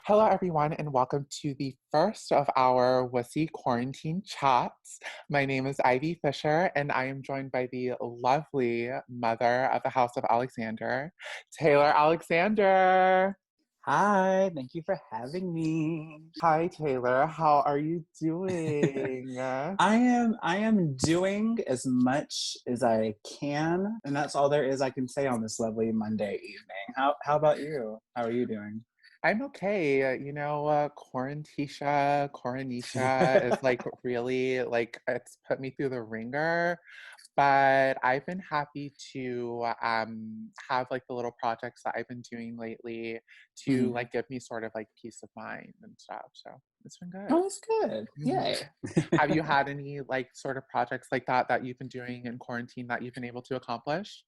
Hello, everyone, and welcome to the first of our WUSSY Quarantine Chats. My name is Ivy Fischer, and I am joined by the lovely mother of the House of Alxndr, Taylor Alexander. Hi, thank you for having me. Hi, Taylor. How are you doing? I am doing as much as I can, and that's all there is I can say on this lovely Monday evening. How about you? How are you doing? I'm okay. Coronisha is like really like it's put me through the ringer. But I've been happy to have like the little projects that I've been doing lately to Mhm. like give me sort of like peace of mind and stuff. So it's been good. Oh, that's good. Mhm. Yay. Have you had any like sort of projects like that that you've been doing in quarantine that you've been able to accomplish?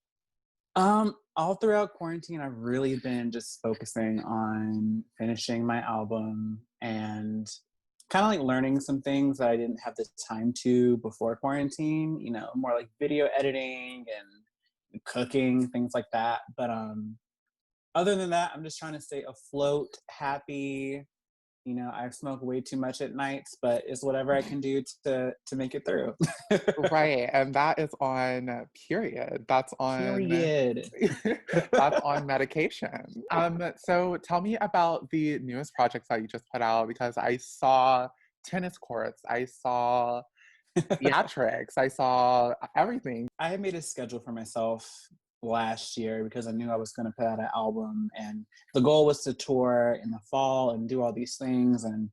All throughout quarantine, I've really been just focusing on finishing my album and kind of like learning some things that I didn't have the time to before quarantine, more like video editing and cooking, things like that. But other than that, I'm just trying to stay afloat, happy. I smoke way too much at nights, but it's whatever I can do to make it through. Right, and that is on period. That's on Period. that's on medication. So tell me about the newest projects that you just put out because I saw tennis courts, I saw theatrics, I saw everything. I had made a schedule for myself last year because I knew I was going to put out an album, and the goal was to tour in the fall and do all these things. And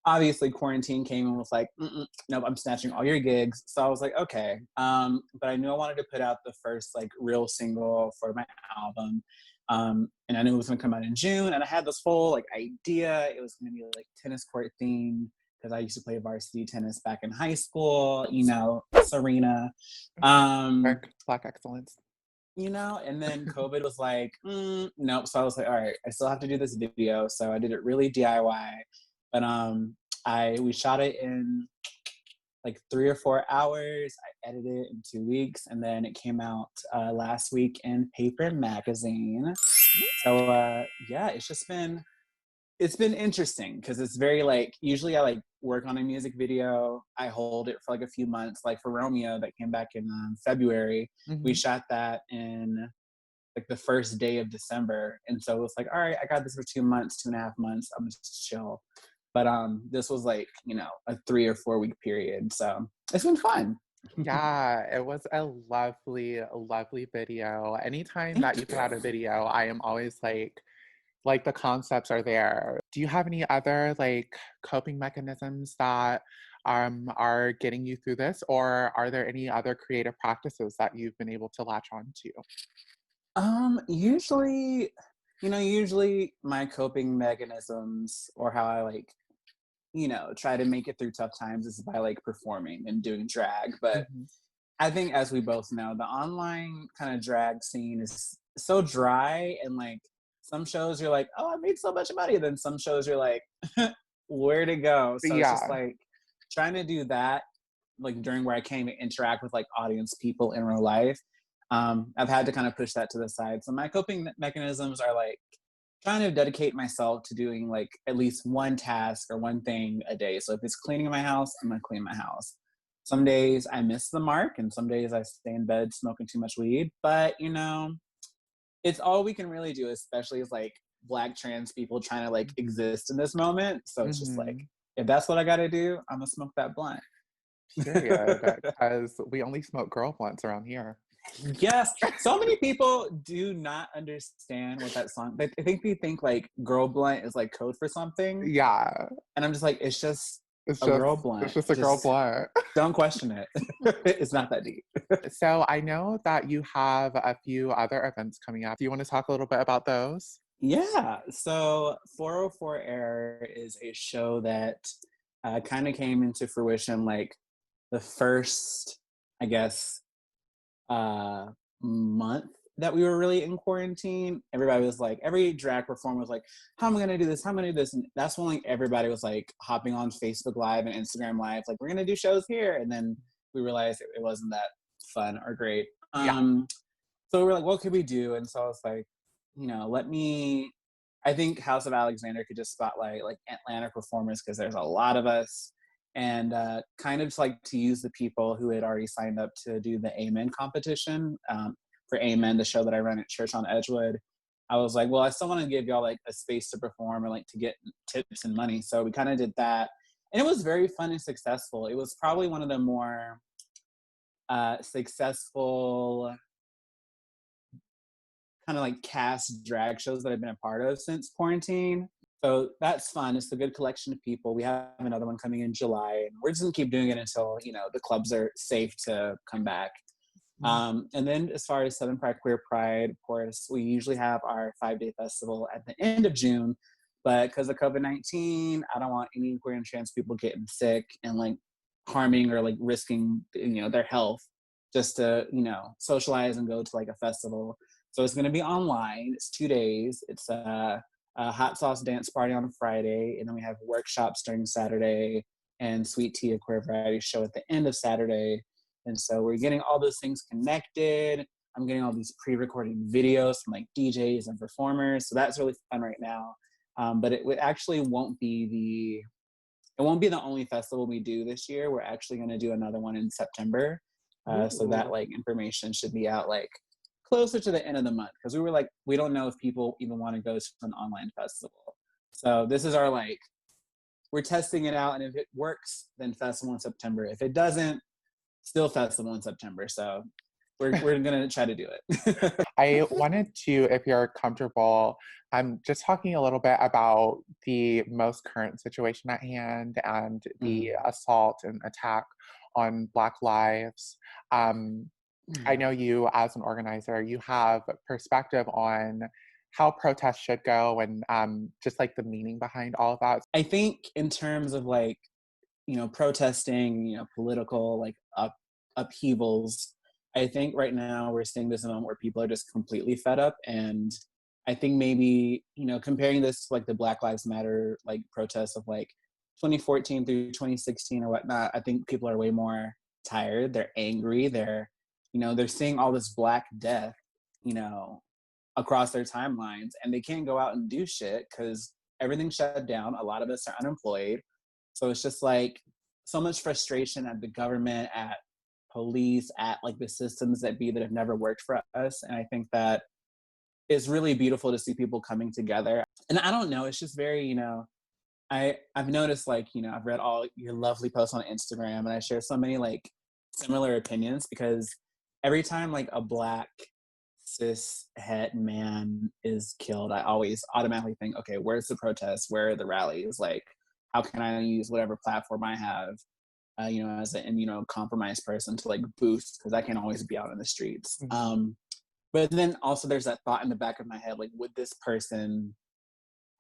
obviously quarantine came and was like, nope, I'm snatching all your gigs. So I was like, okay. But I knew I wanted to put out the first like real single for my album. And I knew it was gonna come out in June. And I had this whole like idea. It was gonna be like tennis court themed because I used to play varsity tennis back in high school, Serena. Um, Black excellence. and then COVID was like, nope. So I was like, all right, I still have to do this video. So I did it really DIY. But we shot it in like 3 or 4 hours. I edited it in 2 weeks, and then it came out last week in Paper Magazine. So yeah, it's been interesting because it's very like usually I like work on a music video. I hold it for like a few months. Like for Romeo that came back in February, we Mhm. shot that in like the first day of December. And so it was like, all right, I got this for 2 months, 2.5 months. I'm just chill. But this was like, a 3 or 4 week period. So it's been fun. Yeah, it was a lovely, lovely video. Anytime that Thank you put out a you. video, I am always like the concepts are there. Do you have any other like coping mechanisms that are getting you through this, or are there any other creative practices that you've been able to latch on to? Usually my coping mechanisms or how I like, try to make it through tough times is by like performing and doing drag. But Mhm. I think, as we both know, the online kind of drag scene is so dry, and like some shows you're like, oh, I made so much money. Then some shows you're like, where to go? So it's just Yeah. like trying to do that, like during where I can't even interact with like audience people in real life. I've had to kind of push that to the side. So my coping mechanisms are like trying to dedicate myself to doing like at least one task or one thing a day. So if it's cleaning my house, I'm gonna clean my house. Some days I miss the mark, and some days I stay in bed smoking too much weed. But it's all we can really do, especially as like Black trans people trying to like exist in this moment. So it's just like, Hmm. if that's what I got to do, I'm gonna smoke that blunt. Period. Because we only smoke girl blunts around here. Yes, so many people do not understand what that song. I think they think like "girl blunt" is like code for something, Yeah. and I'm just like, it's just It's a just girl it's blunt. just a girl Just blunt. don't question it. It's not that deep. So I know that you have a few other events coming up. Do you want to talk a little bit about those? Yeah. So 404 Air is a show that kind of came into fruition like the first, I guess, uh, month that we were really in quarantine. Everybody was like, every drag performer was like, how am I going to do this? How am I going to do this? And that's when like everybody was like hopping on Facebook Live and Instagram Live, like, we're going to do shows here. And then we realized it wasn't that fun or great. Yeah. So we were like, what could we do? And so I was like, let me I think House of Alexander could just spotlight like Atlanta performers because there's a lot of us, and kind of like to use the people who had already signed up to do the Amen competition for Amen, the show that I run at Church on Edgewood. I was like, well, I still want to give y'all like a space to perform or like to get tips and money. So we kind of did that. And it was very fun and successful. It was probably one of the more successful kind of like cast drag shows that I've been a part of since quarantine. So that's fun. It's a good collection of people. We have another one coming in July, and we're just gonna keep doing it until the clubs are safe to come back. And then as far as Southern Pride Queer Pride, of course, we usually have our 5-day festival at the end of June, but because of COVID-19, I don't want any queer and trans people getting sick and like harming or like risking their health just to socialize and go to like a festival. So it's going to be online. It's 2 days. It's a hot sauce dance party on Friday, and then we have workshops during Saturday and Sweet Tea, a queer variety show at the end of Saturday. And so we're getting all those things connected. I'm getting all these pre-recorded videos from like DJs and performers. So that's really fun right now. But it actually won't be the only festival we do this year. We're actually going to do another one in September. So that like information should be out like closer to the end of the month, because we were like, we don't know if people even want to go to an online festival. So this is our like, we're testing it out, and if it works, then festival in September. If it doesn't, still festival in September. So we're gonna try to do it. I wanted to, if you're comfortable, just talking a little bit about the most current situation at hand and the assault and attack on Black lives. I know you, as an organizer, you have perspective on how protests should go and just like the meaning behind all of that. I think in terms of like, protesting, political like upheavals, I think right now we're seeing this moment where people are just completely fed up. And I think maybe, comparing this to like the Black Lives Matter like protests of like 2014 through 2016 or whatnot, I think people are way more tired. They're angry. They're seeing all this Black death, across their timelines, and they can't go out and do shit because everything's shut down. A lot of us are unemployed. So it's just like so much frustration at the government, at police, at like the systems that have never worked for us. And I think that it's really beautiful to see people coming together. And I don't know, it's just very, I've noticed like, I've read all your lovely posts on Instagram, and I share so many like similar opinions, because every time like a Black cis het man is killed, I always automatically think, okay, where's the protests? Where are the rallies? Like, how can I use whatever platform I have, as an immunocompromised person to like boost, because I can't always be out in the streets. But then also there's that thought in the back of my head, like, would this person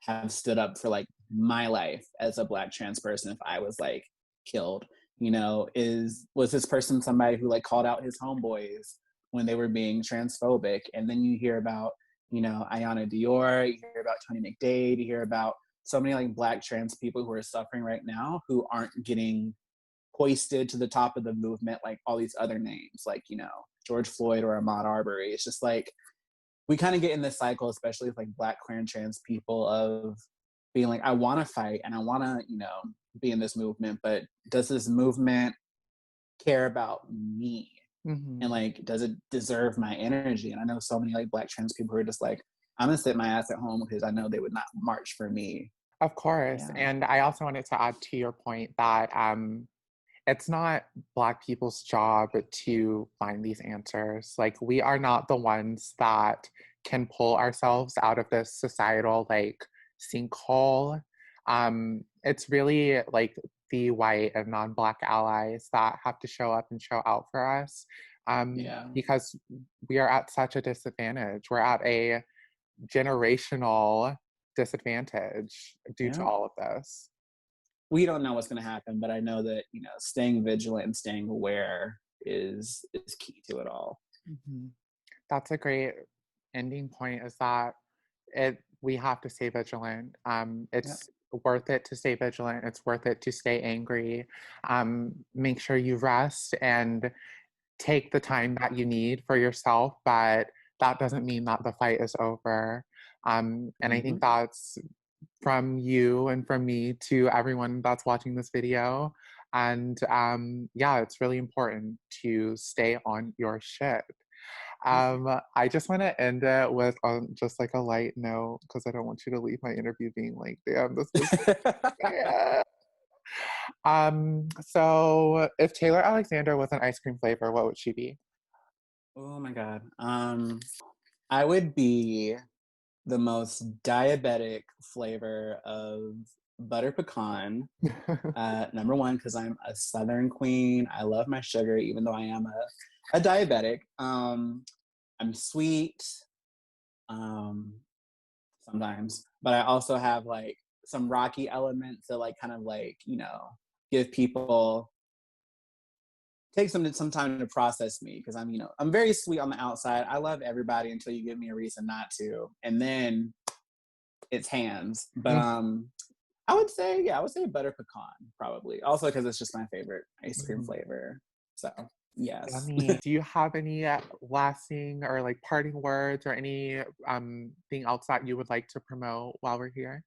have stood up for like my life as a Black trans person if I was like killed? Was this person somebody who like called out his homeboys when they were being transphobic? And then you hear about, Ayanna Dior, you hear about Tony McDade, you hear about so many like Black trans people who are suffering right now who aren't getting hoisted to the top of the movement like all these other names, like, George Floyd or Ahmaud Arbery. It's just like, we kind of get in this cycle, especially with like Black queer and trans people, of being like, I want to fight and I want to, be in this movement, but does this movement care about me? And like, does it deserve my energy? And I know so many like Black trans people who are just like, I'm gonna sit my ass at home because I know they would not march for me. Of course. Yeah. And I also wanted to add to your point that it's not Black people's job to find these answers. Like, we are not the ones that can pull ourselves out of this societal like sinkhole. It's really like the white and non-Black allies that have to show up and show out for us, because we are at such a disadvantage. We're at a generational disadvantage due to all of this. We don't know what's going to happen, but I know that staying vigilant and staying aware is key to it all. That's a great ending point, is that we have to stay vigilant. It's worth it to stay vigilant. It's worth it to stay angry. Make sure you rest and take the time that you need for yourself, but that doesn't mean that the fight is over. And I think Mhm. that's from you and from me to everyone that's watching this video. And yeah, it's really important to stay on your shit. I just want to end it with just like a light note because I don't want you to leave my interview being like, damn, this was bad. So if Taylor Alexander was an ice cream flavor, what would she be? Oh my god. I would be the most diabetic flavor of butter pecan. Number one, because I'm a Southern queen. I love my sugar, even though I am a diabetic. I'm sweet um, sometimes, but I also have like some rocky elements that like kind of like, give people take some time to process me because I'm very sweet on the outside. I love everybody until you give me a reason not to. And then it's hands. But I would say butter pecan probably. Also because it's just my favorite ice cream Mhm. flavor. So yes. Yummy. Do you have any lasting or like parting words or any thing else that you would like to promote while we're here?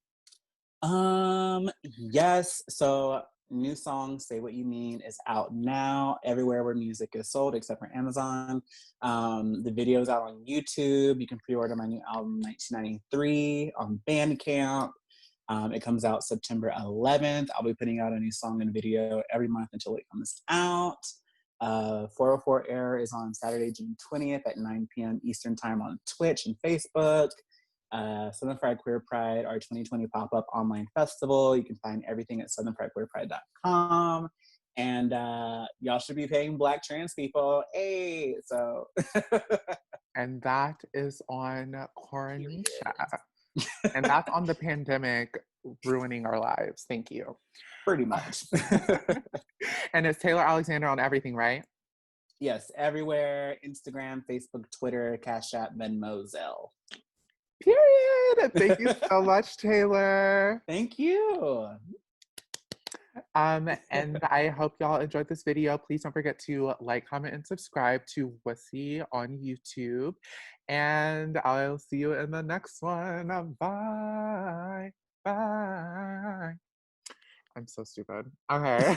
Yes. So new song, Say What You Mean, is out now everywhere where music is sold except for Amazon. The video's out on YouTube. You can pre-order my new album 1993 on Bandcamp. It comes out September 11th. I'll be putting out a new song and video every month until it comes out. 404 Air is on Saturday, June 20th at 9 p.m. Eastern Time on Twitch and Facebook. Southern Fried Queer Pride, our 2020 pop-up online festival. You can find everything at southernfriedqueerpride.com. And y'all should be paying Black trans people. Hey, so And that is on Coronisha. period. And that's on the pandemic ruining our lives. Thank you. Pretty much. And it's Taylor Alexander on everything, right? Yes, everywhere: Instagram, Facebook, Twitter, Cash App, Venmo, Zelle. Period. Thank you so much, Taylor. Thank you. And I hope y'all enjoyed this video. Please don't forget to like, comment, and subscribe to WUSSY on YouTube. And I'll see you in the next one. Bye. Bye. I'm so stupid. Okay.